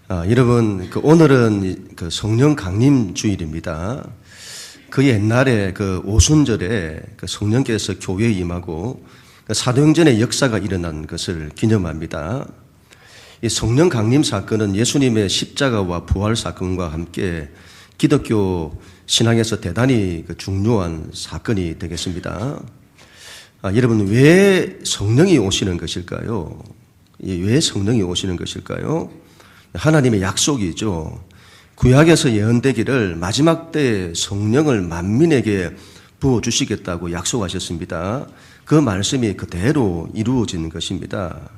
여러분, 오늘은 성령 강림 주일입니다. 그 옛날에 오순절에 성령께서 교회에 임하고 사도행전의 역사가 일어난 것을 기념합니다. 이 성령 강림 사건은 예수님의 십자가와 부활 사건과 함께 기독교 신앙에서 대단히 중요한 사건이 되겠습니다. 여러분, 왜 성령이 오시는 것일까요? 왜 성령이 오시는 것일까요? 하나님의 약속이죠. 구약에서 예언되기를 마지막 때에 성령을 만민에게 부어주시겠다고 약속하셨습니다. 그 말씀이 그대로 이루어진 것입니다.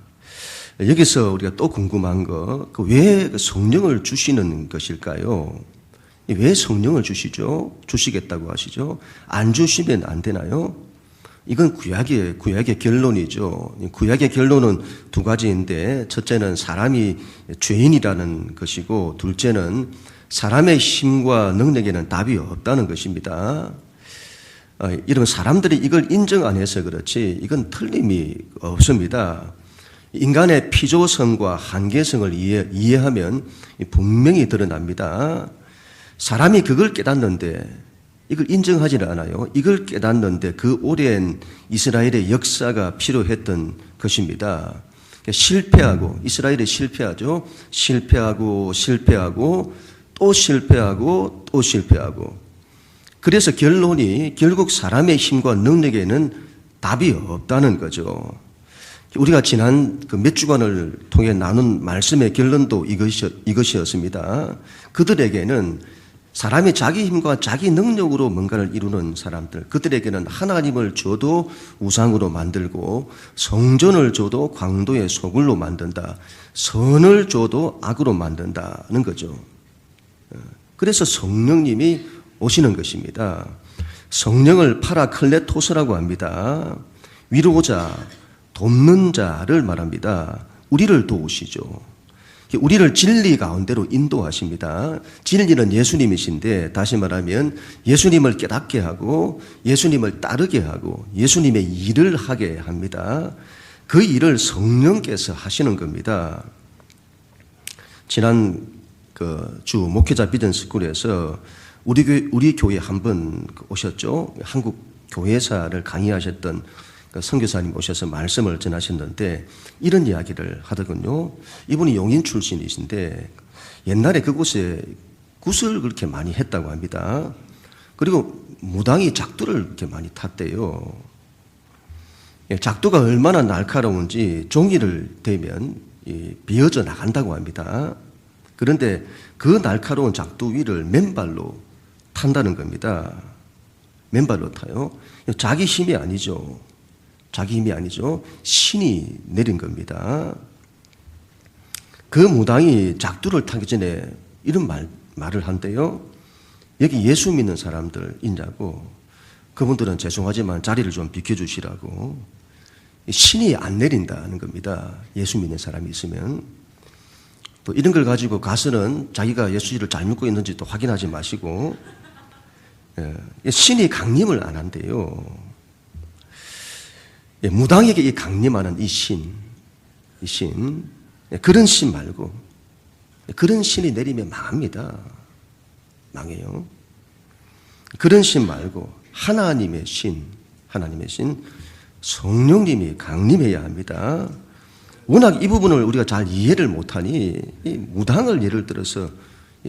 여기서 우리가 또 궁금한 거, 왜 성령을 주시는 것일까요? 왜 성령을 주시죠? 주시겠다고 하시죠? 안 주시면 안 되나요? 이건 구약의 결론이죠. 구약의 결론은 두 가지인데, 첫째는 사람이 죄인이라는 것이고, 둘째는 사람의 힘과 능력에는 답이 없다는 것입니다. 이런 사람들이 이걸 인정 안 해서 그렇지, 이건 틀림이 없습니다. 인간의 피조성과 한계성을 이해하면 분명히 드러납니다. 사람이 그걸 깨닫는데, 이걸 인정하지는 않아요. 이걸 깨닫는데 그 오랜 이스라엘의 역사가 필요했던 것입니다. 실패하고, 이스라엘이 실패하죠. 실패하고 또 실패하고 또 실패하고. 그래서 결론이 결국 사람의 힘과 능력에는 답이 없다는 거죠. 우리가 지난 몇 주간을 통해 나눈 말씀의 결론도 이것이었습니다. 그들에게는 사람이 자기 힘과 자기 능력으로 뭔가를 이루는 사람들, 그들에게는 하나님을 줘도 우상으로 만들고, 성전을 줘도 광도의 소굴로 만든다, 선을 줘도 악으로 만든다는 거죠. 그래서 성령님이 오시는 것입니다. 성령을 파라클레토스라고 합니다. 위로자, 돕는 자를 말합니다. 우리를 도우시죠. 우리를 진리 가운데로 인도하십니다. 진리는 예수님이신데, 다시 말하면 예수님을 깨닫게 하고 예수님을 따르게 하고 예수님의 일을 하게 합니다. 그 일을 성령께서 하시는 겁니다. 지난 주 목회자 비전스쿨에서 우리 교회 한 분 오셨죠. 한국 교회사를 강의하셨던 선교사님 오셔서 말씀을 전하셨는데 이런 이야기를 하더군요. 이분이 용인 출신이신데 옛날에 그곳에 굿을 그렇게 많이 했다고 합니다. 그리고 무당이 작두를 그렇게 많이 탔대요. 작두가 얼마나 날카로운지 종이를 대면 비어져 나간다고 합니다. 그런데 그 날카로운 작두 위를 맨발로 탄다는 겁니다. 맨발로 타요. 자기 힘이 아니죠. 신이 내린 겁니다. 그 무당이 작두를 타기 전에 이런 말을 한대요. 여기 예수 믿는 사람들 있냐고. 그분들은 죄송하지만 자리를 좀 비켜주시라고. 신이 안 내린다는 겁니다. 예수 믿는 사람이 있으면. 또 이런 걸 가지고 가서는 자기가 예수를 잘 믿고 있는지 또 확인하지 마시고, 신이 강림을 안 한대요. 무당에게 이 강림하는 이 신, 그런 신 말고, 그런 신이 내리면 망합니다. 망해요. 그런 신 말고, 하나님의 신, 성령님이 강림해야 합니다. 워낙 이 부분을 우리가 잘 이해를 못하니, 이 무당을 예를 들어서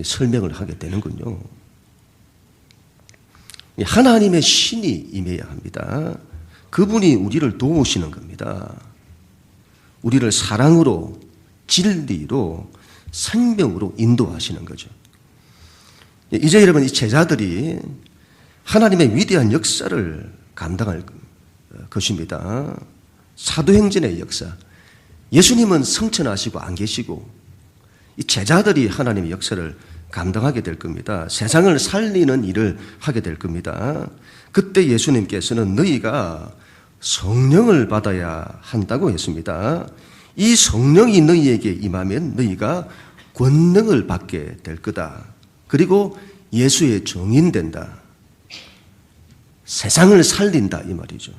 설명을 하게 되는군요. 하나님의 신이 임해야 합니다. 그분이 우리를 도우시는 겁니다. 우리를 사랑으로, 진리로, 생명으로 인도하시는 거죠. 이제 여러분, 이 제자들이 하나님의 위대한 역사를 감당할 것입니다. 사도행전의 역사. 예수님은 성천하시고 안 계시고 이 제자들이 하나님의 역사를 감당하게 될 겁니다. 세상을 살리는 일을 하게 될 겁니다. 그때 예수님께서는 너희가 성령을 받아야 한다고 했습니다. 이 성령이 너희에게 임하면 너희가 권능을 받게 될 거다. 그리고 예수의 증인된다. 세상을 살린다 이 말이죠.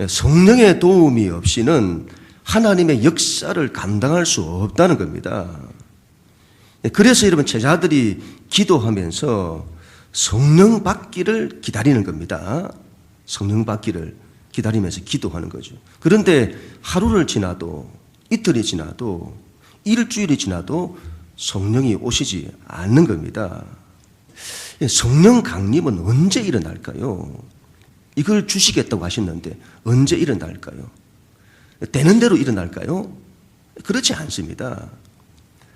성령의 도움이 없이는 하나님의 역사를 감당할 수 없다는 겁니다. 그래서 여러분 제자들이 기도하면서 성령 받기를 기다리는 겁니다. 성령 받기를 기다리면서 기도하는 거죠. 그런데 하루를 지나도 이틀이 지나도 일주일이 지나도 성령이 오시지 않는 겁니다. 성령 강림은 언제 일어날까요? 이걸 주시겠다고 하셨는데 언제 일어날까요? 되는 대로 일어날까요? 그렇지 않습니다.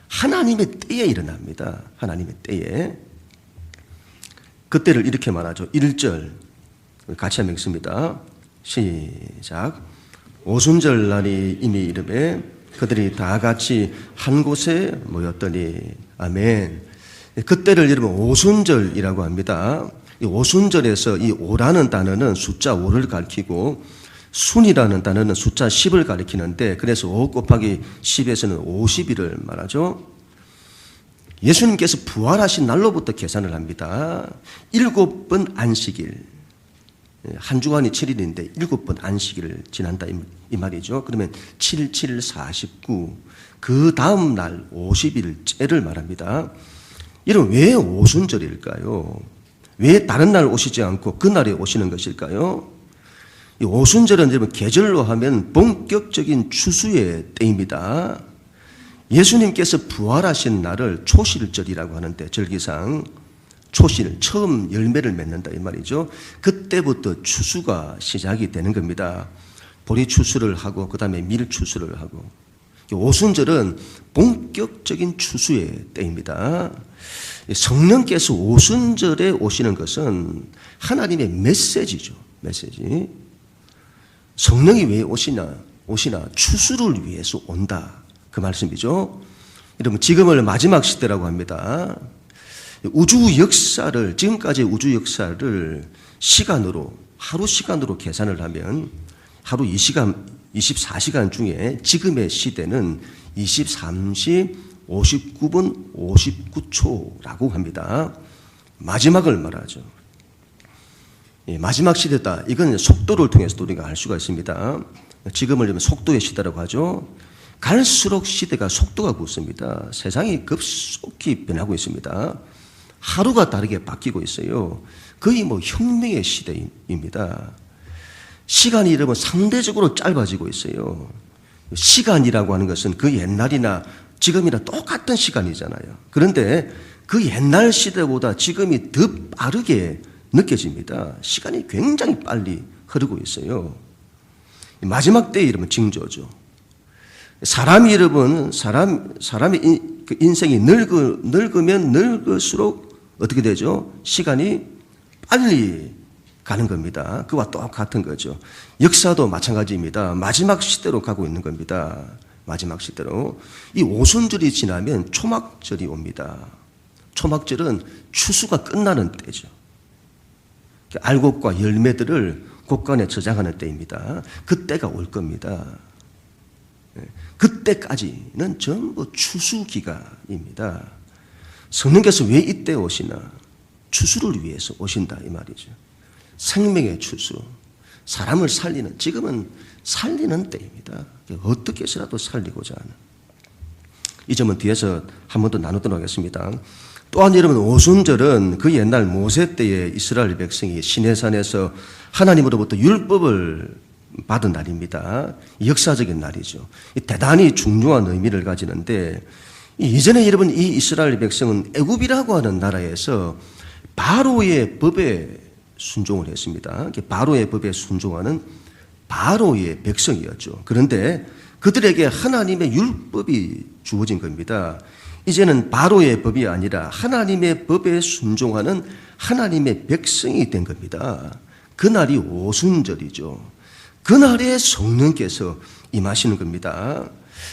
하나님의 때에 일어납니다. 하나님의 때에. 그때를 이렇게 말하죠. 1절 같이 한번 읽습니다. 시작. 오순절 날이 이미 이르매 그들이 다 같이 한 곳에 모였더니 아멘. 그때를 여러분 오순절이라고 합니다. 이 오순절에서 이 오라는 단어는 숫자 5를 가리키고 순이라는 단어는 숫자 10을 가리키는데 그래서 5 곱하기 10에서는 50일을 말하죠. 예수님께서 부활하신 날로부터 계산을 합니다. 7번 안식일. 한 주간이 7일인데 7번 안식일을 지난다 이 말이죠. 그러면 7, 7, 49. 그 다음 날 50일째를 말합니다. 이런 왜 오순절일까요? 왜 다른 날 오시지 않고 그날에 오시는 것일까요? 이 오순절은 여러분 계절로 하면 본격적인 추수의 때입니다. 예수님께서 부활하신 날을 초실절이라고 하는데 절기상 초실, 처음 열매를 맺는다 이 말이죠. 그때부터 추수가 시작이 되는 겁니다. 보리 추수를 하고 그 다음에 밀 추수를 하고 오순절은 본격적인 추수의 때입니다. 성령께서 오순절에 오시는 것은 하나님의 메시지죠. 메시지. 성령이 왜 오시나 추수를 위해서 온다. 그 말씀이죠. 여러분 지금을 마지막 시대라고 합니다. 우주 역사를 지금까지의 우주 역사를 시간으로 하루 시간으로 계산을 하면 하루 24시간 중에 지금의 시대는 23시 59분 59초라고 합니다. 마지막을 말하죠. 마지막 시대다. 이건 속도를 통해서도 우리가 알 수가 있습니다. 지금을 속도의 시대라고 하죠. 갈수록 시대가 속도가 붙습니다. 세상이 급속히 변하고 있습니다. 하루가 다르게 바뀌고 있어요. 거의 혁명의 시대입니다. 시간이 여러분 상대적으로 짧아지고 있어요. 시간이라고 하는 것은 그 옛날이나 지금이나 똑같은 시간이잖아요. 그런데 그 옛날 시대보다 지금이 더 빠르게 느껴집니다. 시간이 굉장히 빨리 흐르고 있어요. 마지막 때의 여러분 징조죠. 사람이 여러분 사람의 인생이 늙으면 늙을수록 어떻게 되죠? 시간이 빨리 가는 겁니다. 그와 똑같은 거죠. 역사도 마찬가지입니다. 마지막 시대로 가고 있는 겁니다. 마지막 시대로. 이 오순절이 지나면 초막절이 옵니다. 초막절은 추수가 끝나는 때죠. 알곡과 열매들을 곡간에 저장하는 때입니다. 그때가 올 겁니다. 그때까지는 전부 추수 기간입니다. 성령께서 왜 이때 오시나? 추수를 위해서 오신다 이 말이죠. 생명의 추수, 사람을 살리는, 지금은 살리는 때입니다. 어떻게 해서라도 살리고자 하는. 이 점은 뒤에서 한 번 더 나누도록 하겠습니다. 또한 여러분 오순절은 그 옛날 모세 때에 이스라엘 백성이 시내산에서 하나님으로부터 율법을 받은 날입니다. 역사적인 날이죠. 대단히 중요한 의미를 가지는데 이전에 여러분 이 이스라엘 백성은 애굽이라고 하는 나라에서 바로의 법에 순종을 했습니다. 바로의 법에 순종하는 바로의 백성이었죠. 그런데 그들에게 하나님의 율법이 주어진 겁니다. 이제는 바로의 법이 아니라 하나님의 법에 순종하는 하나님의 백성이 된 겁니다. 그날이 오순절이죠. 그날에 성령께서 임하시는 겁니다.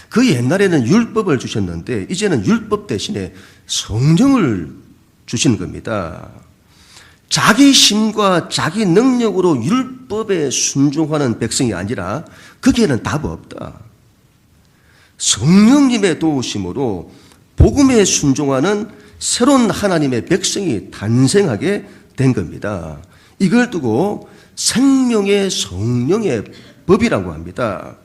그 옛날에는 율법을 주셨는데 이제는 율법 대신에 성령을 주시는 겁니다. 자기 힘과 자기 능력으로 율법에 순종하는 백성이 아니라 거기에는 답 없다. 성령님의 도우심으로 복음에 순종하는 새로운 하나님의 백성이 탄생하게 된 겁니다. 이걸 두고 생명의 성령의 법이라고 합니다.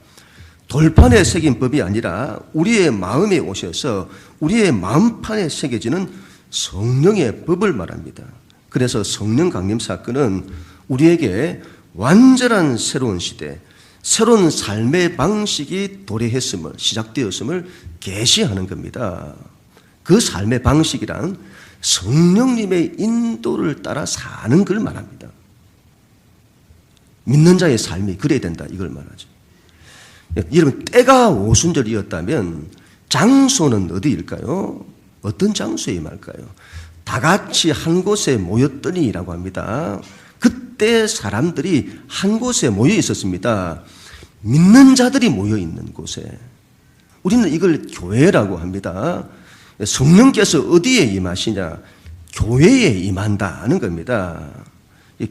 돌판에 새긴 법이 아니라 우리의 마음에 오셔서 우리의 마음판에 새겨지는 성령의 법을 말합니다. 그래서 성령 강림 사건은 우리에게 완전한 새로운 시대, 새로운 삶의 방식이 도래했음을, 시작되었음을 계시하는 겁니다. 그 삶의 방식이란 성령님의 인도를 따라 사는 걸 말합니다. 믿는 자의 삶이 그래야 된다, 이걸 말하죠. 여러분, 때가 오순절이었다면 장소는 어디일까요? 어떤 장소에 임할까요? 다 같이 한 곳에 모였더니라고 합니다. 그때 사람들이 한 곳에 모여 있었습니다. 믿는 자들이 모여 있는 곳에. 우리는 이걸 교회라고 합니다. 성령께서 어디에 임하시냐? 교회에 임한다는 겁니다.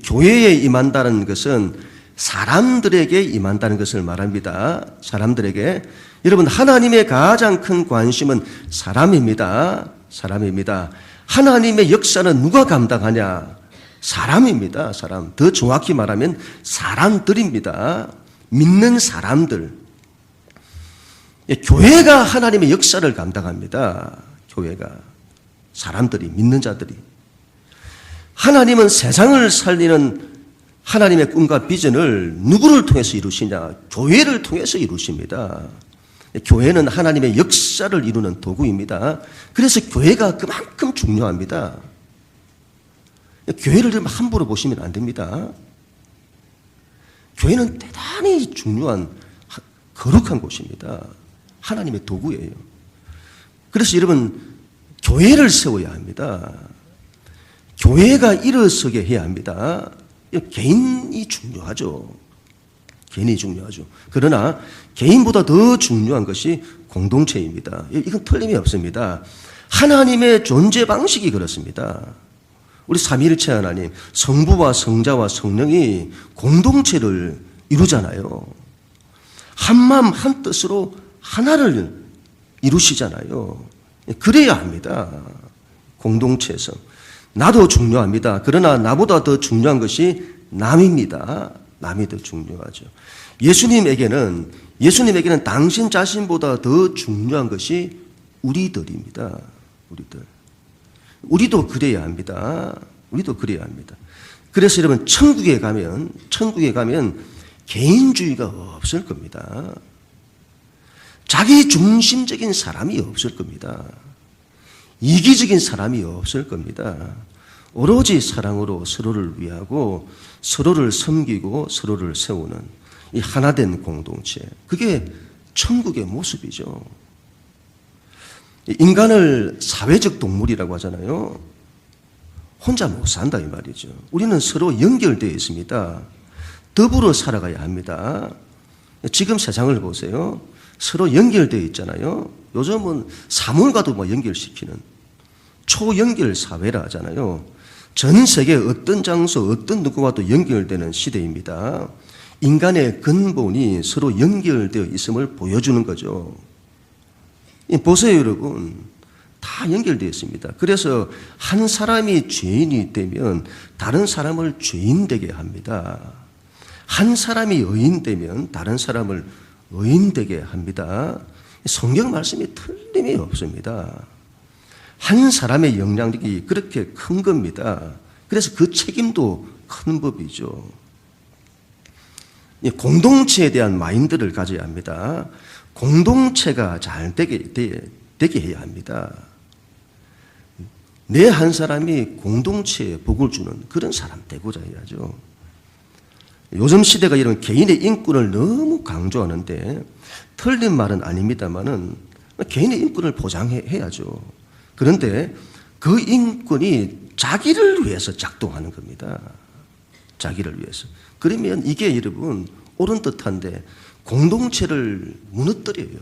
교회에 임한다는 것은 사람들에게 임한다는 것을 말합니다. 사람들에게. 여러분, 하나님의 가장 큰 관심은 사람입니다. 사람입니다. 하나님의 역사는 누가 감당하냐? 사람입니다. 사람. 더 정확히 말하면 사람들입니다. 믿는 사람들. 교회가 하나님의 역사를 감당합니다. 교회가. 사람들이, 믿는 자들이. 하나님은 세상을 살리는 하나님의 꿈과 비전을 누구를 통해서 이루시냐? 교회를 통해서 이루십니다. 교회는 하나님의 역사를 이루는 도구입니다. 그래서 교회가 그만큼 중요합니다. 교회를 좀 함부로 보시면 안 됩니다. 교회는 대단히 중요한 거룩한 곳입니다. 하나님의 도구예요. 그래서 여러분, 교회를 세워야 합니다. 교회가 일어서게 해야 합니다. 개인이 중요하죠. 개인이 중요하죠. 그러나 개인보다 더 중요한 것이 공동체입니다. 이건 틀림이 없습니다. 하나님의 존재 방식이 그렇습니다. 우리 삼위일체 하나님, 성부와 성자와 성령이 공동체를 이루잖아요. 한마음 한뜻으로 하나를 이루시잖아요. 그래야 합니다. 공동체에서. 나도 중요합니다. 그러나 나보다 더 중요한 것이 남입니다. 남이 더 중요하죠. 예수님에게는 당신 자신보다 더 중요한 것이 우리들입니다. 우리들. 우리도 그래야 합니다. 우리도 그래야 합니다. 그래서 여러분, 천국에 가면 개인주의가 없을 겁니다. 자기 중심적인 사람이 없을 겁니다. 이기적인 사람이 없을 겁니다. 오로지 사랑으로 서로를 위하고 서로를 섬기고 서로를 세우는 이 하나된 공동체. 그게 천국의 모습이죠. 인간을 사회적 동물이라고 하잖아요. 혼자 못 산다 이 말이죠. 우리는 서로 연결되어 있습니다. 더불어 살아가야 합니다. 지금 세상을 보세요. 서로 연결되어 있잖아요. 요즘은 사물과도 연결시키는 초연결 사회라 하잖아요. 전 세계 어떤 장소, 어떤 누구와도 연결되는 시대입니다. 인간의 근본이 서로 연결되어 있음을 보여주는 거죠. 보세요, 여러분. 다 연결되어 있습니다. 그래서 한 사람이 죄인이 되면 다른 사람을 죄인 되게 합니다. 한 사람이 의인 되면 다른 사람을 의인 되게 합니다. 성경 말씀이 틀림이 없습니다. 한 사람의 영향력이 그렇게 큰 겁니다. 그래서 그 책임도 큰 법이죠. 공동체에 대한 마인드를 가져야 합니다. 공동체가 잘 되게 해야 합니다. 내 한 사람이 공동체에 복을 주는 그런 사람 되고자 해야죠. 요즘 시대가 이런 개인의 인권을 너무 강조하는데 틀린 말은 아닙니다만은 개인의 인권을 보장해야죠. 그런데 그 인권이 자기를 위해서 작동하는 겁니다. 자기를 위해서. 그러면 이게 여러분 옳은 듯한데 공동체를 무너뜨려요.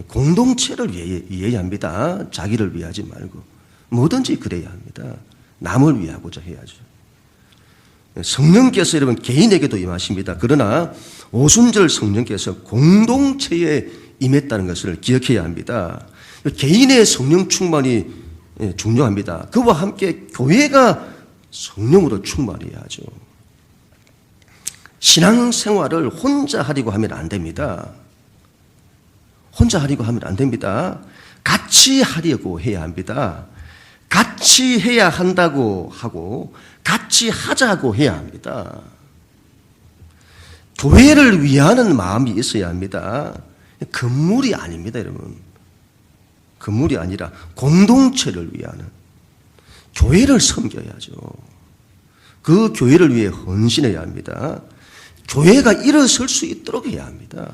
공동체를 위해야 합니다. 자기를 위하지 말고. 뭐든지 그래야 합니다. 남을 위하고자 해야죠. 성령께서 여러분 개인에게도 임하십니다. 그러나 오순절 성령께서 공동체에 임했다는 것을 기억해야 합니다. 개인의 성령 충만이 중요합니다. 그와 함께 교회가 성령으로 충만해야 하죠. 신앙생활을 혼자 하려고 하면 안 됩니다. 혼자 하려고 하면 안 됩니다. 같이 하려고 해야 합니다. 같이 해야 한다고 하고 같이 하자고 해야 합니다. 교회를 위하는 마음이 있어야 합니다. 건물이 아닙니다, 여러분. 건물이 아니라 공동체를 위하는 교회를 섬겨야죠. 그 교회를 위해 헌신해야 합니다. 교회가 일어설 수 있도록 해야 합니다.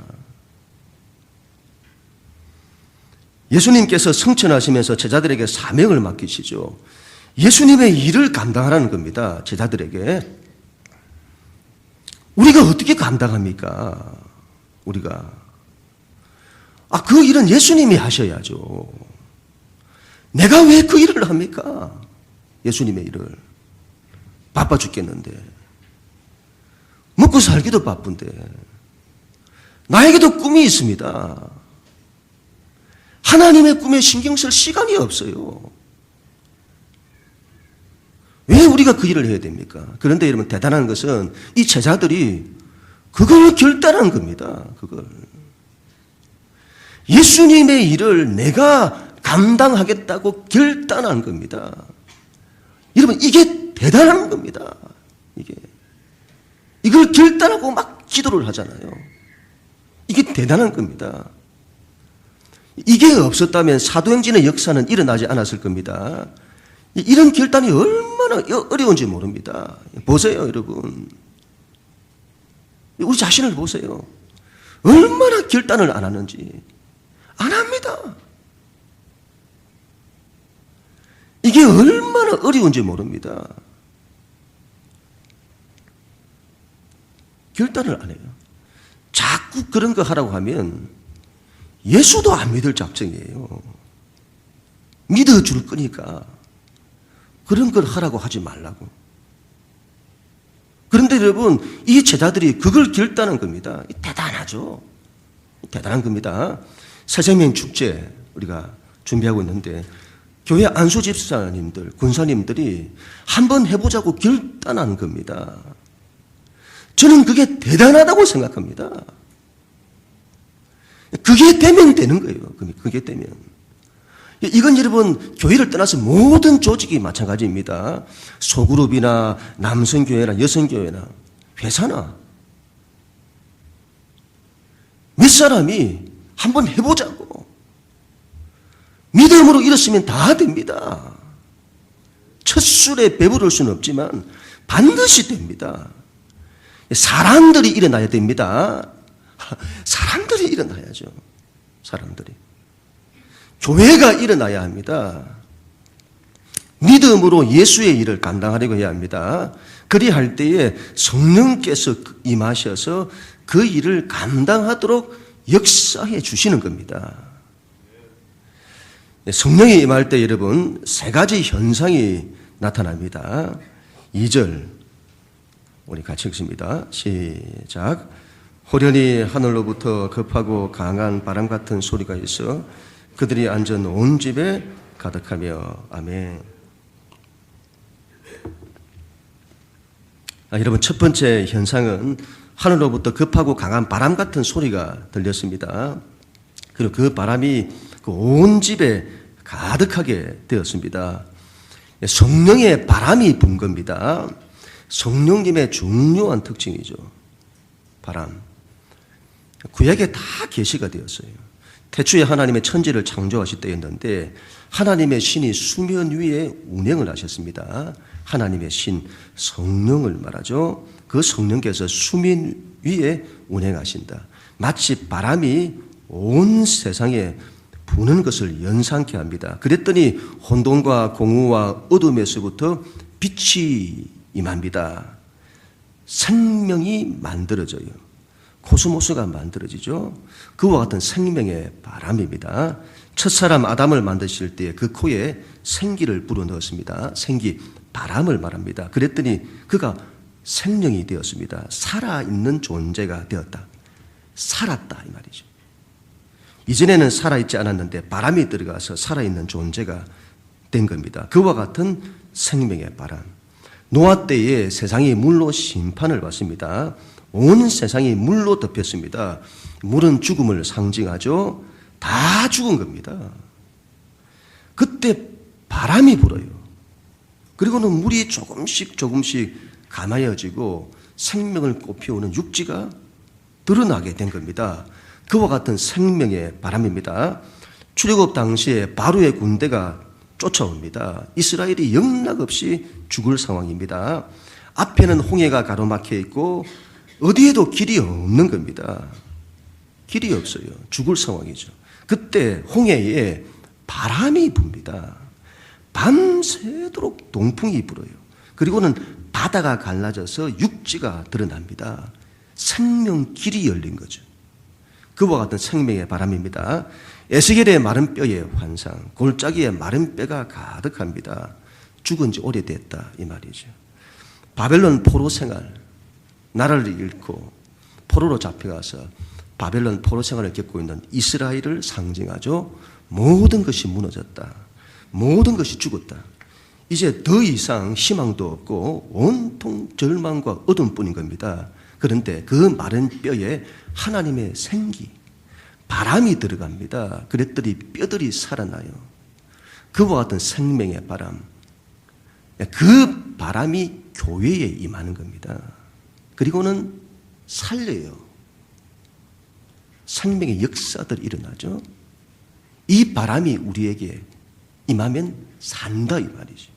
예수님께서 성천하시면서 제자들에게 사명을 맡기시죠. 예수님의 일을 감당하라는 겁니다. 제자들에게. 우리가 어떻게 감당합니까? 우리가. 그 일은 예수님이 하셔야죠. 내가 왜 그 일을 합니까? 예수님의 일을. 바빠 죽겠는데. 먹고 살기도 바쁜데. 나에게도 꿈이 있습니다. 하나님의 꿈에 신경 쓸 시간이 없어요. 왜 우리가 그 일을 해야 됩니까? 그런데 여러분, 대단한 것은 이 제자들이 그걸 결단한 겁니다. 그걸. 예수님의 일을 내가 감당하겠다고 결단한 겁니다. 여러분, 이게 대단한 겁니다. 이걸 결단하고 막 기도를 하잖아요. 이게 대단한 겁니다. 이게 없었다면 사도행전의 역사는 일어나지 않았을 겁니다. 이런 결단이 얼마나 어려운지 모릅니다. 보세요, 여러분. 우리 자신을 보세요. 얼마나 결단을 안 하는지. 안 합니다. 이게 얼마나 어려운지 모릅니다. 결단을 안 해요. 자꾸 그런 거 하라고 하면 예수도 안 믿을 작정이에요. 믿어줄 거니까 그런 걸 하라고 하지 말라고. 그런데 여러분, 이 제자들이 그걸 결단한 겁니다. 대단하죠. 대단한 겁니다. 새생명 축제 우리가 준비하고 있는데 교회 안수 집사님들, 군사님들이 한번 해보자고 결단한 겁니다. 저는 그게 대단하다고 생각합니다. 그게 되면 되는 거예요. 그게 되면. 이건 여러분, 교회를 떠나서 모든 조직이 마찬가지입니다. 소그룹이나 남성교회나 여성교회나 회사나 몇 사람이 한번 해보자고. 믿음으로 일었으면 다 됩니다. 첫 술에 배부를 수는 없지만 반드시 됩니다. 사람들이 일어나야 됩니다. 사람들이 일어나야죠. 사람들이. 교회가 일어나야 합니다. 믿음으로 예수의 일을 감당하려고 해야 합니다. 그리할 때에 성령께서 임하셔서 그 일을 감당하도록 역사해 주시는 겁니다. 성령이 임할 때 여러분, 세 가지 현상이 나타납니다. 2절 우리 같이 읽습니다. 시작. 호련히 하늘로부터 급하고 강한 바람 같은 소리가 있어 그들이 앉은 온 집에 가득하며. 아멘. 여러분, 첫 번째 현상은 하늘로부터 급하고 강한 바람 같은 소리가 들렸습니다. 그리고 그 바람이 그 온 집에 가득하게 되었습니다. 성령의 바람이 분 겁니다. 성령님의 중요한 특징이죠. 바람. 구약에 다 계시가 되었어요. 태초에 하나님의 천지를 창조하실 때였는데 하나님의 신이 수면 위에 운행을 하셨습니다. 하나님의 신, 성령을 말하죠. 그 성령께서 수면 위에 운행하신다. 마치 바람이 온 세상에 부는 것을 연상케 합니다. 그랬더니 혼돈과 공허와 어둠에서부터 빛이 임합니다. 생명이 만들어져요. 코스모스가 만들어지죠. 그와 같은 생명의 바람입니다. 첫사람 아담을 만드실 때 그 코에 생기를 불어넣었습니다. 생기, 바람을 말합니다. 그랬더니 그가 생명이 되었습니다. 살아있는 존재가 되었다. 살았다 이 말이죠. 이전에는 살아있지 않았는데 바람이 들어가서 살아있는 존재가 된 겁니다. 그와 같은 생명의 바람. 노아 때에 세상이 물로 심판을 받습니다. 온 세상이 물로 덮였습니다. 물은 죽음을 상징하죠. 다 죽은 겁니다. 그때 바람이 불어요. 그리고는 물이 조금씩 가마여지고 생명을 꽃피우는 육지가 드러나게 된 겁니다. 그와 같은 생명의 바람입니다. 출애굽 당시에 바로의 군대가 쫓아옵니다. 이스라엘이 영락없이 죽을 상황입니다. 앞에는 홍해가 가로막혀 있고 어디에도 길이 없는 겁니다. 길이 없어요. 죽을 상황이죠. 그때 홍해에 바람이 붑니다. 밤새도록 동풍이 불어요. 그리고는 바다가 갈라져서 육지가 드러납니다. 생명 길이 열린 거죠. 그와 같은 생명의 바람입니다. 에스겔의 마른 뼈의 환상, 골짜기에 마른 뼈가 가득합니다. 죽은 지 오래됐다 이 말이죠. 바벨론 포로 생활, 나라를 잃고 포로로 잡혀가서 바벨론 포로 생활을 겪고 있는 이스라엘을 상징하죠. 모든 것이 무너졌다. 모든 것이 죽었다. 이제 더 이상 희망도 없고 온통 절망과 어둠뿐인 겁니다. 그런데 그 마른 뼈에 하나님의 생기, 바람이 들어갑니다. 그랬더니 뼈들이 살아나요. 그와 같은 생명의 바람, 그 바람이 교회에 임하는 겁니다. 그리고는 살려요. 생명의 역사들이 일어나죠. 이 바람이 우리에게 임하면 산다 이 말이죠.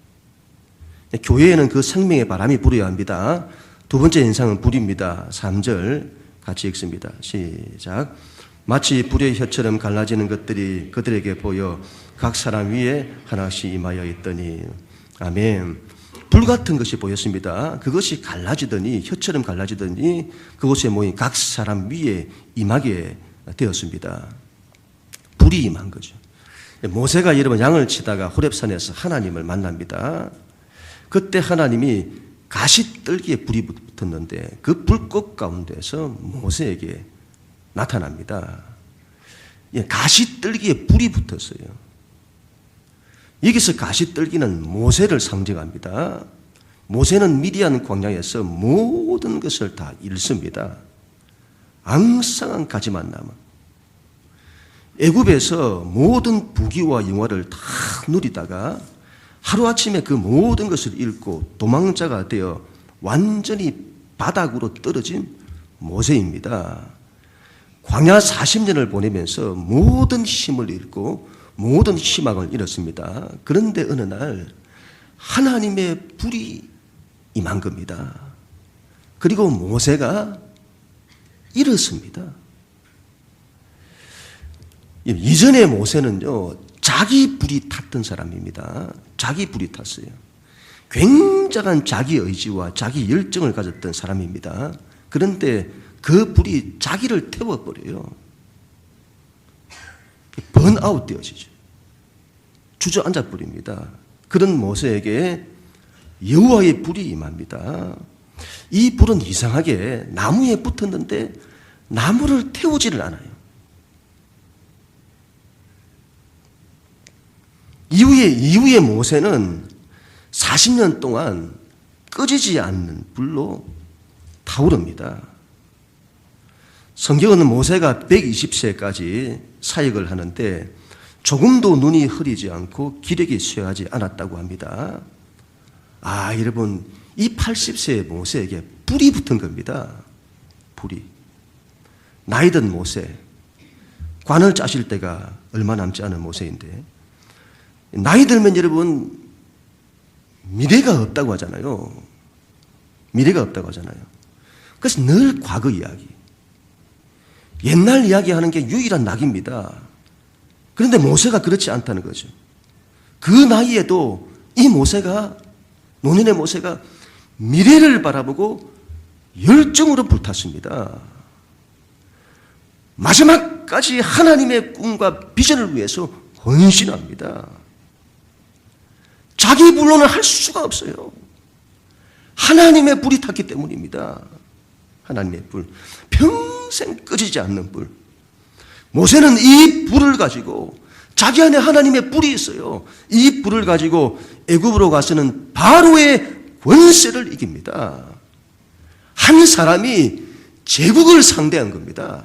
교회에는 그 생명의 바람이 불어야 합니다. 두 번째 인상은 불입니다. 3절 같이 읽습니다. 시작. 마치 불의 혀처럼 갈라지는 것들이 그들에게 보여 각 사람 위에 하나씩 임하여 있더니. 아멘. 불 같은 것이 보였습니다. 그것이 갈라지더니, 혀처럼 갈라지더니 그곳에 모인 각 사람 위에 임하게 되었습니다. 불이 임한 거죠. 모세가 여러분 양을 치다가 호렙산에서 하나님을 만납니다. 그때 하나님이 가시떨기에 불이 붙었는데 그 불꽃 가운데서 모세에게 나타납니다. 가시떨기에 불이 붙었어요. 여기서 가시떨기는 모세를 상징합니다. 모세는 미디안 광야에서 모든 것을 다 잃습니다. 앙상한 가지만 남아. 애굽에서 모든 부귀와 영화를 다 누리다가 하루아침에 그 모든 것을 잃고 도망자가 되어 완전히 바닥으로 떨어진 모세입니다. 광야 40년을 보내면서 모든 힘을 잃고 모든 희망을 잃었습니다. 그런데 어느 날 하나님의 불이 임한 겁니다. 그리고 모세가 일었습니다. 이전에 모세는요, 자기 불이 탔던 사람입니다. 자기 불이 탔어요. 굉장한 자기 의지와 자기 열정을 가졌던 사람입니다. 그런데 그 불이 자기를 태워버려요. 번아웃 되어지죠. 주저앉아 버립니다. 그런 모세에게 여호와의 불이 임합니다. 이 불은 이상하게 나무에 붙었는데 나무를 태우지를 않아요. 이후에 모세는 40년 동안 꺼지지 않는 불로 타오릅니다. 성경은 모세가 120세까지 사역을 하는데 조금도 눈이 흐리지 않고 기력이 쇠하지 않았다고 합니다. 여러분, 이 80세의 모세에게 불이 붙은 겁니다. 불이. 나이 든 모세, 관을 짜실 때가 얼마 남지 않은 모세인데, 나이 들면 여러분 미래가 없다고 하잖아요. 미래가 없다고 하잖아요. 그래서 늘 과거 이야기, 옛날 이야기하는 게 유일한 낙입니다. 그런데 모세가 그렇지 않다는 거죠. 그 나이에도 이 모세가, 노년의 모세가 미래를 바라보고 열정으로 불탔습니다. 마지막까지 하나님의 꿈과 비전을 위해서 헌신합니다. 자기 불로는 할 수가 없어요. 하나님의 불이 탔기 때문입니다. 하나님의 불. 평생 꺼지지 않는 불. 모세는 이 불을 가지고, 자기 안에 하나님의 불이 있어요. 이 불을 가지고 애굽으로 가서는 바로의 권세를 이깁니다. 한 사람이 제국을 상대한 겁니다.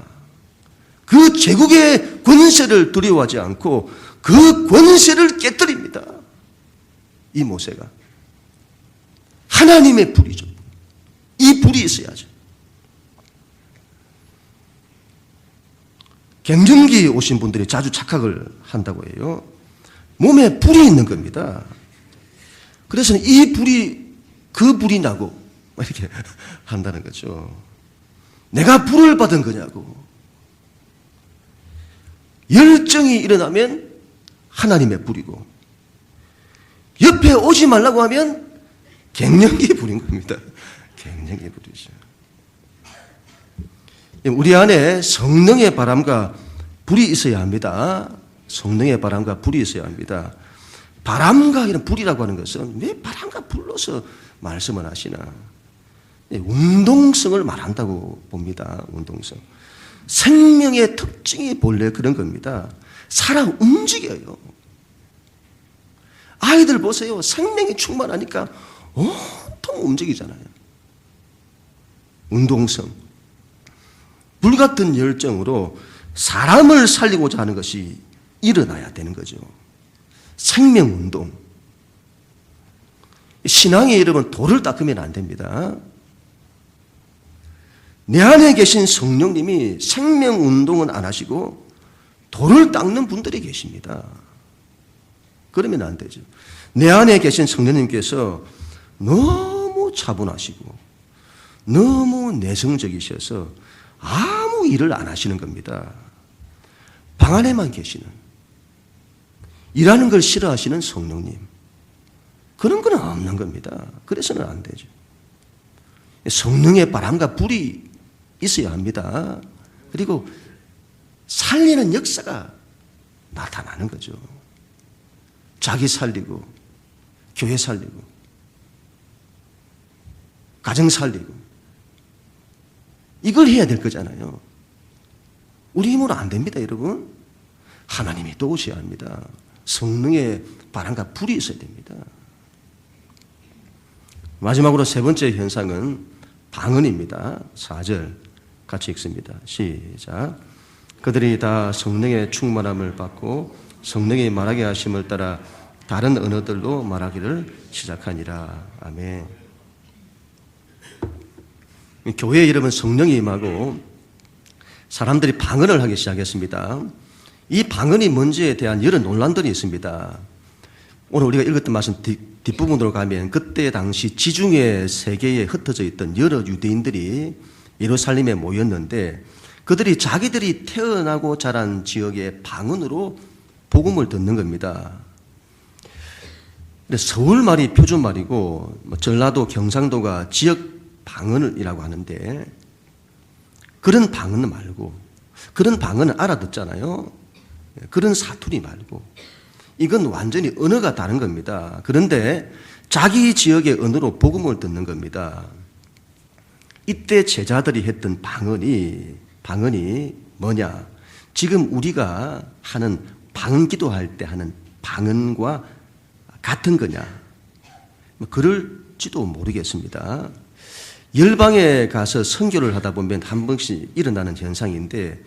그 제국의 권세를 두려워하지 않고 그 권세를 깨뜨립니다. 이 모세가. 하나님의 불이죠. 이 불이 있어야죠. 갱년기 오신 분들이 자주 착각을 한다고 해요. 몸에 불이 있는 겁니다. 그래서 이 불이 그 불이냐고 이렇게 한다는 거죠. 내가 불을 받은 거냐고. 열정이 일어나면 하나님의 불이고 옆에 오지 말라고 하면 갱년기 불인 겁니다. 갱년기 불이죠. 우리 안에 성령의 바람과 불이 있어야 합니다. 성령의 바람과 불이 있어야 합니다. 바람과 이런 불이라고 하는 것은 왜 바람과 불로서 말씀을 하시나? 운동성을 말한다고 봅니다. 운동성. 생명의 특징이 본래 그런 겁니다. 살아 움직여요. 아이들 보세요. 생명이 충만하니까 온통 움직이잖아요. 운동성. 불같은 열정으로 사람을 살리고자 하는 것이 일어나야 되는 거죠. 생명운동. 신앙의 여러분 돌을 닦으면 안 됩니다. 내 안에 계신 성령님이 생명운동은 안 하시고 돌을 닦는 분들이 계십니다. 그러면 안 되죠. 내 안에 계신 성령님께서 너무 차분하시고 너무 내성적이셔서 아무 일을 안 하시는 겁니다. 방 안에만 계시는, 일하는 걸 싫어하시는 성령님, 그런 건 없는 겁니다. 그래서는 안 되죠. 성령의 바람과 불이 있어야 합니다. 그리고 살리는 역사가 나타나는 거죠. 자기 살리고 교회 살리고 가정 살리고 이걸 해야 될 거잖아요. 우리 힘으로 안 됩니다, 여러분. 하나님이 도우셔야 합니다. 성령의 바람과 불이 있어야 됩니다. 마지막으로 세 번째 현상은 방언입니다. 4절 같이 읽습니다. 시작. 그들이 다 성령의 충만함을 받고 성령이 말하게 하심을 따라 다른 언어들로 말하기를 시작하니라. 아멘. 교회에 여러분 성령이 임하고 사람들이 방언을 하기 시작했습니다. 이 방언이 뭔지에 대한 여러 논란들이 있습니다. 오늘 우리가 읽었던 말씀 뒷부분으로 가면 그때 당시 지중해 세계에 흩어져 있던 여러 유대인들이 예루살렘에 모였는데 그들이 자기들이 태어나고 자란 지역의 방언으로 복음을 듣는 겁니다. 서울말이 표준말이고 전라도, 경상도가 지역 방언이라고 하는데 그런 방언 말고 그런 방언은 알아듣잖아요. 그런 사투리 말고 이건 완전히 언어가 다른 겁니다. 그런데 자기 지역의 언어로 복음을 듣는 겁니다. 이때 제자들이 했던 방언이 뭐냐? 지금 우리가 하는 방언 기도할 때 하는 방언과 같은 거냐? 그럴지도 모르겠습니다. 열방에 가서 선교를 하다 보면 한 번씩 일어나는 현상인데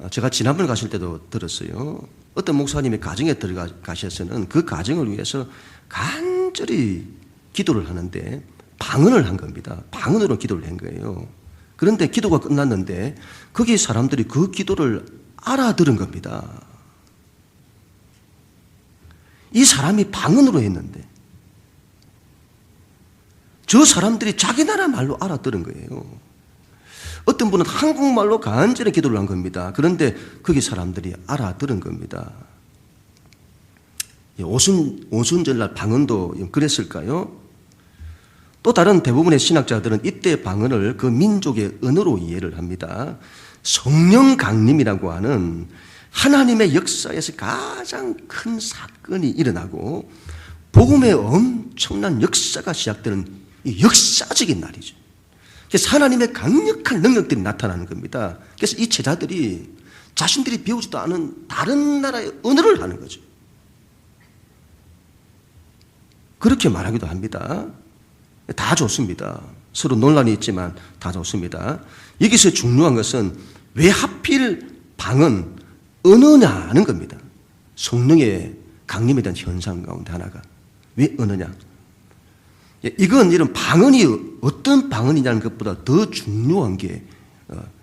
제가 지난번 가실 때도 들었어요. 어떤 목사님이 가정에 들어가셔서는 그 가정을 위해서 간절히 기도를 하는데 방언을 한 겁니다. 방언으로 기도를 한 거예요. 그런데 기도가 끝났는데 거기 사람들이 그 기도를 알아들은 겁니다. 이 사람이 방언으로 했는데 저 사람들이 자기 나라 말로 알아들은 거예요. 어떤 분은 한국말로 간절히 기도를 한 겁니다. 그런데 거기 사람들이 알아들은 겁니다. 오순절날 방언도 그랬을까요? 또 다른 대부분의 신학자들은 이때 방언을 그 민족의 언어로 이해를 합니다. 성령 강림이라고 하는 하나님의 역사에서 가장 큰 사건이 일어나고 복음의 엄청난 역사가 시작되는 이 역사적인 날이죠. 그래서 하나님의 강력한 능력들이 나타나는 겁니다. 그래서 이 제자들이 자신들이 배우지도 않은 다른 나라의 언어를 하는 거죠. 그렇게 말하기도 합니다. 다 좋습니다. 서로 논란이 있지만 다 좋습니다. 여기서 중요한 것은 왜 하필 방은 어느냐는 겁니다. 성령의 강림에 대한 현상 가운데 하나가 왜 어느냐. 이건 이런 방언이 어떤 방언이냐는 것보다 더 중요한 게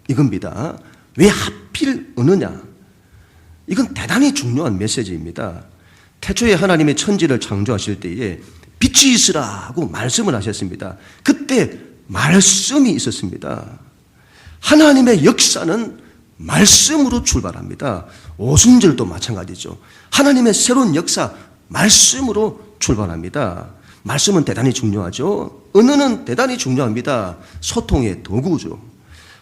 이겁니다. 왜 하필 어느냐. 이건 대단히 중요한 메시지입니다. 태초에 하나님의 천지를 창조하실 때에 빛이 있으라고 말씀을 하셨습니다. 그때 말씀이 있었습니다. 하나님의 역사는 말씀으로 출발합니다. 오순절도 마찬가지죠. 하나님의 새로운 역사, 말씀으로 출발합니다. 말씀은 대단히 중요하죠. 언어는 대단히 중요합니다. 소통의 도구죠.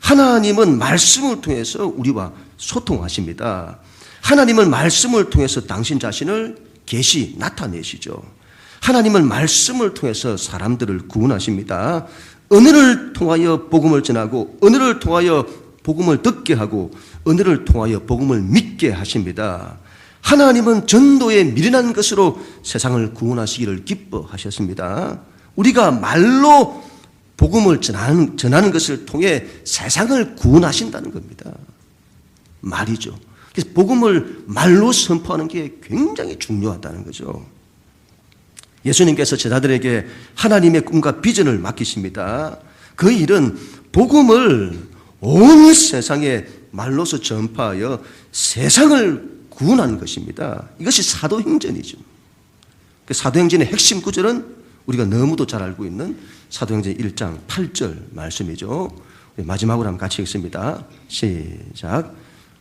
하나님은 말씀을 통해서 우리와 소통하십니다. 하나님은 말씀을 통해서 당신 자신을 나타내시죠. 하나님은 말씀을 통해서 사람들을 구원하십니다. 언어를 통하여 복음을 전하고, 언어를 통하여 복음을 듣게 하고, 언어를 통하여 복음을 믿게 하십니다. 하나님은 전도에 미련한 것으로 세상을 구원하시기를 기뻐하셨습니다. 우리가 말로 복음을 전하는 것을 통해 세상을 구원하신다는 겁니다. 말이죠. 그래서 복음을 말로 선포하는 게 굉장히 중요하다는 거죠. 예수님께서 제자들에게 하나님의 꿈과 비전을 맡기십니다. 그 일은 복음을 온 세상에 말로서 전파하여 세상을 구원하는 것입니다. 이것이 사도행전이죠. 사도행전의 핵심 구절은 우리가 너무도 잘 알고 있는 사도행전 1장 8절 말씀이죠. 마지막으로 한번 같이 읽습니다. 시작.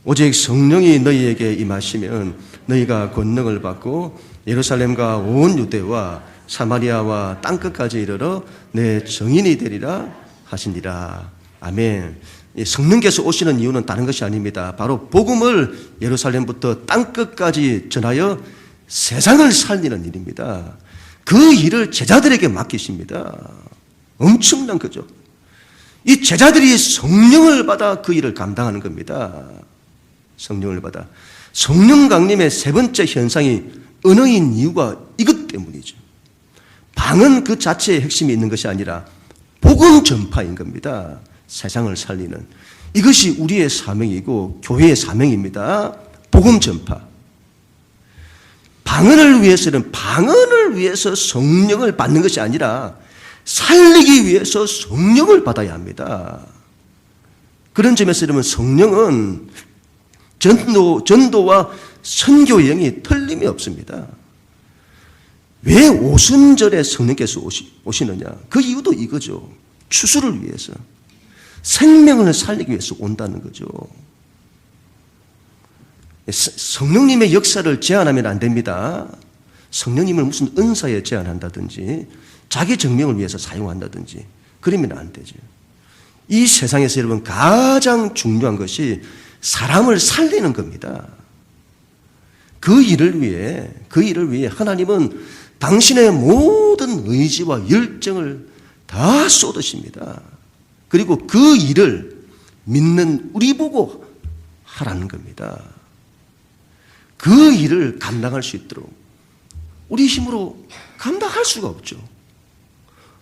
오직 성령이 너희에게 임하시면 너희가 권능을 받고 예루살렘과 온 유대와 사마리아와 땅끝까지 이르러 내 증인이 되리라 하시니라. 아멘. 성령께서 오시는 이유는 다른 것이 아닙니다. 바로 복음을 예루살렘부터 땅끝까지 전하여 세상을 살리는 일입니다. 그 일을 제자들에게 맡기십니다. 엄청난 거죠. 이 제자들이 성령을 받아 그 일을 감당하는 겁니다. 성령을 받아. 성령 강림의 세 번째 현상이 언어인 이유가 이것 때문이죠. 방은 그 자체의 핵심이 있는 것이 아니라 복음 전파인 겁니다. 세상을 살리는. 이것이 우리의 사명이고 교회의 사명입니다. 복음 전파. 방언을 위해서는 방언을 위해서 성령을 받는 것이 아니라 살리기 위해서 성령을 받아야 합니다. 그런 점에서 여러분 성령은 전도와 선교 여행이 틀림이 없습니다. 왜 오순절에 성령께서 오시느냐? 그 이유도 이거죠. 추수를 위해서. 생명을 살리기 위해서 온다는 거죠. 성령님의 역사를 제한하면 안 됩니다. 성령님을 무슨 은사에 제한한다든지 자기 증명을 위해서 사용한다든지 그러면 안 되죠. 이 세상에서 여러분 가장 중요한 것이 사람을 살리는 겁니다. 그 일을 위해 하나님은 당신의 모든 의지와 열정을 다 쏟으십니다. 그리고 그 일을 믿는 우리 보고 하라는 겁니다. 그 일을 감당할 수 있도록 우리 힘으로 감당할 수가 없죠.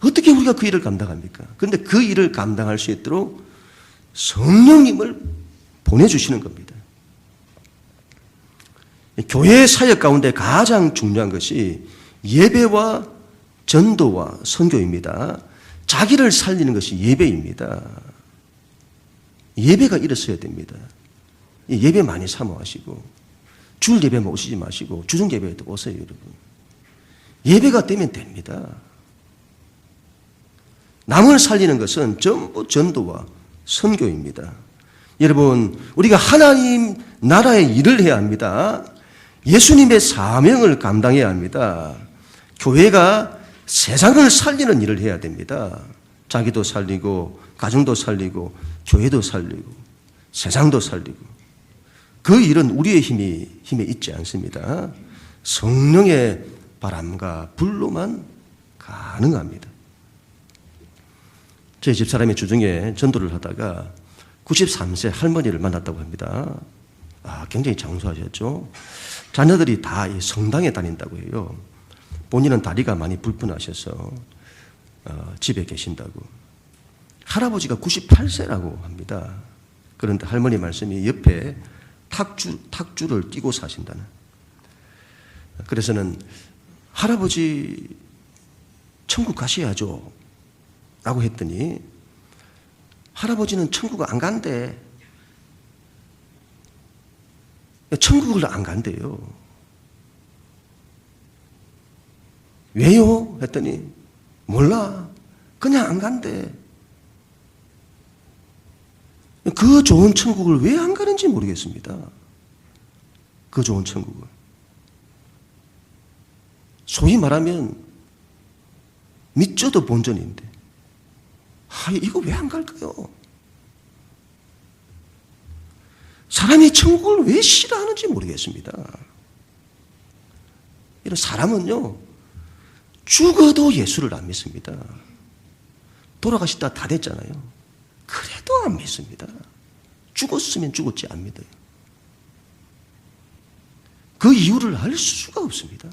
어떻게 우리가 그 일을 감당합니까? 그런데 그 일을 감당할 수 있도록 성령님을 보내주시는 겁니다. 교회 사역 가운데 가장 중요한 것이 예배와 전도와 선교입니다. 자기를 살리는 것이 예배입니다. 예배가 일어서야 됩니다. 예배 많이 사모하시고 주일 예배만 오시지 마시고 주중 예배에도 오세요, 여러분. 예배가 되면 됩니다. 남을 살리는 것은 전부 전도와 선교입니다. 여러분, 우리가 하나님 나라의 일을 해야 합니다. 예수님의 사명을 감당해야 합니다. 교회가 세상을 살리는 일을 해야 됩니다. 자기도 살리고 가정도 살리고 교회도 살리고 세상도 살리고. 그 일은 우리의 힘에 있지 않습니다. 성령의 바람과 불로만 가능합니다. 저희 집사람이 주중에 전도를 하다가 93세 할머니를 만났다고 합니다. 굉장히 장수하셨죠. 자녀들이 다 성당에 다닌다고 해요. 본인은 다리가 많이 불편하셔서 집에 계신다고. 할아버지가 98세라고 합니다. 그런데 할머니 말씀이 옆에 탁주를 끼고 사신다는. 그래서는 할아버지 천국 가셔야죠 라고 했더니 할아버지는 천국 안 간대. 천국을 안 간대요. 왜요? 했더니 몰라. 그냥 안 간대. 그 좋은 천국을 왜 안 가는지 모르겠습니다. 그 좋은 천국을. 소위 말하면 믿져도 본전인데 이거 왜 안 갈까요? 사람이 천국을 왜 싫어하는지 모르겠습니다. 이런 사람은요, 죽어도 예수를 안 믿습니다. 돌아가시다 다 됐잖아요. 그래도 안 믿습니다. 죽었으면 죽었지 안 믿어요. 그 이유를 알 수가 없습니다.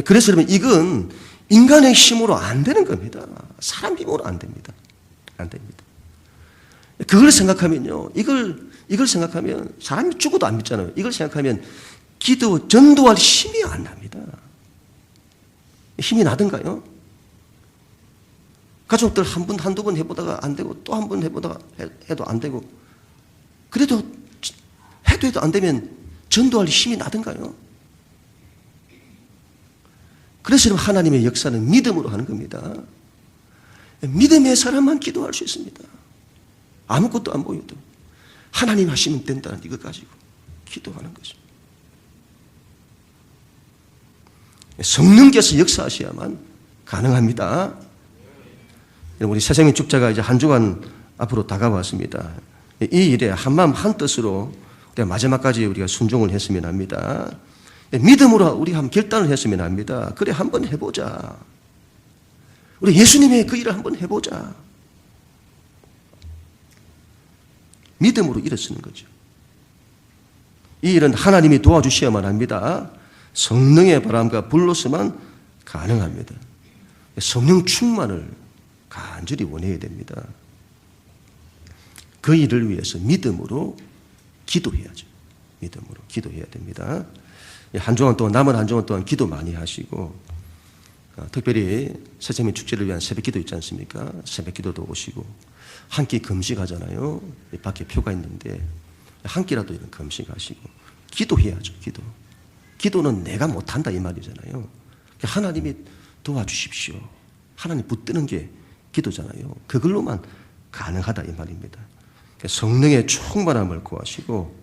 그래서 여러분, 이건 인간의 힘으로 안 되는 겁니다. 사람 힘으로 안 됩니다. 안 됩니다. 그걸 생각하면요, 이걸 생각하면 사람이 죽어도 안 믿잖아요. 이걸 생각하면 전도할 힘이 안 납니다. 힘이 나던가요? 가족들 한두 번 해보다가 안 되고 또 한 번 해보다가 해도 안 되고 그래도 해도 안 되면 전도할 힘이 나던가요? 그래서 하나님의 역사는 믿음으로 하는 겁니다. 믿음의 사람만 기도할 수 있습니다. 아무것도 안 보여도 하나님 하시면 된다는 이거 가지고 기도하는 거죠. 성령께서 역사하셔야만 가능합니다. 우리 새생명 축제가 이제 한 주간 앞으로 다가왔습니다. 이 일에 한마음 한뜻으로 마지막까지 우리가 순종을 했으면 합니다. 믿음으로 우리 한번 결단을 했으면 합니다. 그래, 한번 해보자. 우리 예수님의 그 일을 한번 해보자. 믿음으로 일어서는 거죠. 이 일은 하나님이 도와주셔야만 합니다. 성령의 바람과 불로서만 가능합니다. 성령 충만을 간절히 원해야 됩니다. 그 일을 위해서 믿음으로 기도해야죠. 믿음으로 기도해야 됩니다. 한 주간 동안, 남은 한 주간 동안 기도 많이 하시고, 특별히 새생명 축제를 위한 새벽기도 있지 않습니까? 새벽기도도 오시고, 한 끼 금식하잖아요. 밖에 표가 있는데 한 끼라도 이런 금식하시고 기도해야죠. 기도는 내가 못한다 이 말이잖아요. 하나님이 도와주십시오. 하나님 붙드는 게 기도잖아요. 그걸로만 가능하다 이 말입니다. 성령의 충만함을 구하시고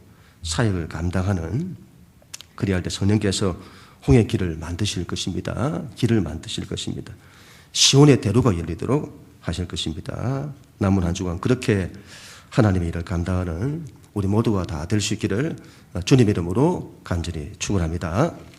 사역을 감당하는, 그리할 때 성령께서 홍해 길을 만드실 것입니다. 길을 만드실 것입니다. 시온의 대로가 열리도록 하실 것입니다. 남은 한 주간 그렇게 하나님의 일을 감당하는 우리 모두가 다 될 수 있기를 주님의 이름으로 간절히 축원합니다.